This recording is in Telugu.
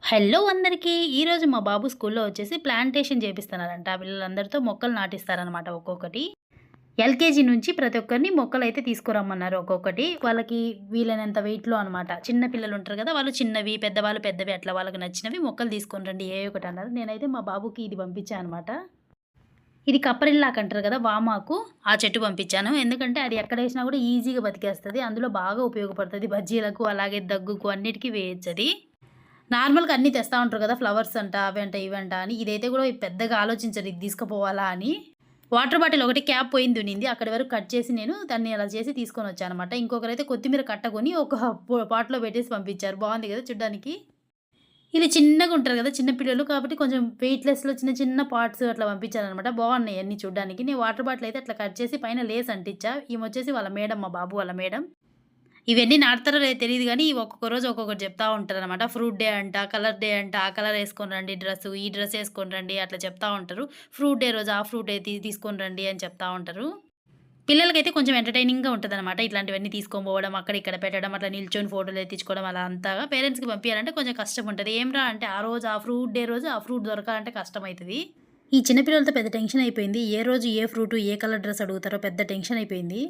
హలో అందరికీ. ఈరోజు మా బాబు స్కూల్లో వచ్చేసి ప్లాంటేషన్ చేపిస్తున్నారంట. ఆ పిల్లలందరితో మొక్కలు నాటిస్తారనమాట ఒక్కొక్కటి. ఎల్‌కేజీ నుంచి ప్రతి ఒక్కరిని మొక్కలైతే తీసుకురమ్మన్నారు ఒక్కొక్కటి. వాళ్ళకి వీలైనంత వెయిట్‌లో అనమాట. చిన్న పిల్లలుంటారు కదా! వాళ్ళు చిన్నవి, పెద్దవాళ్ళు పెద్దవి అట్లా వాళ్ళకి నచ్చినవి మొక్కలు తీసుకొని రండి ఏ ఒకటి అన్నారు. నేనైతే మా బాబుకి ఇది పంపించా అనమాట. ఇది కప్పరిల్లాకు అంటారు కదా! వామాకు. ఆ చెట్టు పంపించాను. ఎందుకంటే అది ఎక్కడేసినా కూడా ఈజీగా బతికేస్తది. అందులో బాగా ఉపయోగపడుతది. బజ్జీలకు అలాగే దగ్గుకు అన్నిటికి వేయొచ్చది. నార్మల్‌గా అన్నీ తెస్తా ఉంటారు కదా! ఫ్లవర్స్ అంట, అవంట, ఇవంట అని. ఇదైతే గూడా పెద్దగా ఆలోచించరు ఇది తీసుకుపోవాలా అని. వాటర్ బాటిల్ ఒకటి క్యాప్ పోయిందునింది. అక్కడి వరకు కట్ చేసి నేను దాన్ని అలా చేసి తీసుకొనొచ్చాననమాట. ఇంకొకరైతే కొత్తిమీర కట్ట కొని ఒక పాట్‌లో పెట్టేసి పంపించారు. బావుంది గదా! చూడ్డానికి. ఈళ్ళు చిన్నగుంటారు గదా! చిన్న పిల్లలు కాబట్టి కొంచెం వెయిట్‌లెస్‌లో చిన్న చిన్న పార్ట్స్ అట్లా పంపించారనమాట. బావున్నాయి అన్నీ చూడ్డానికి. నేను వాటర్ బాటిల్ అయితే అట్లా కట్ చేసి పైన లేస్ అంటించా. ఈమొచ్చేసి వాళ్ళ మేడం మా బాబు వాళ్ళ మేడం. ఇవన్నీ నాటుతారో లేదో తెలీదు గానీ, ఒక్కొక్క రోజు ఒక్కొక్కటి చెప్తా ఉంటారనమాట. ఫ్రూట్ డే అంట, కలర్ డే అంట, ఆ కలర్ యేసుకొని రండి డ్రెస్సు, ఈ డ్రెస్ యేసుకొని రండి అట్లా చెప్తా ఉంటారు. ఫ్రూట్ డే రోజు ఆ ఫ్రూటే తీసుకొని రండి అని చెప్తా ఉంటారు. పిల్లలకైతే కొంచెం ఎంటర్‌టైనింగ్‌గా ఉంటదనమాట. ఇట్లాంటివన్నీ తీసుకొని పోవడం, అక్కడ ఇక్కడ పెట్టడం, అట్లా నిల్చొని ఫోటోలు ఎత్తించుకోవడం అలా అంతగా పేరెంట్స్‌కి పంపియాలంటే కొంచెం కష్టముంటది. ఏమిరా అంటే ఆ రోజు ఆ ఫ్రూట్ డే రోజు ఆ ఫ్రూట్ దొరకాలంటే కష్టమైతది. ఈ చిన్న పిల్లలతో పెద్ద టెన్షన్ అయిపోయింది. ఏ రోజు ఏ ఫ్రూటు, ఏ కలర్ డ్రెస్ అడుగుతారో పెద్ద టెన్షన్ అయిపోయింది.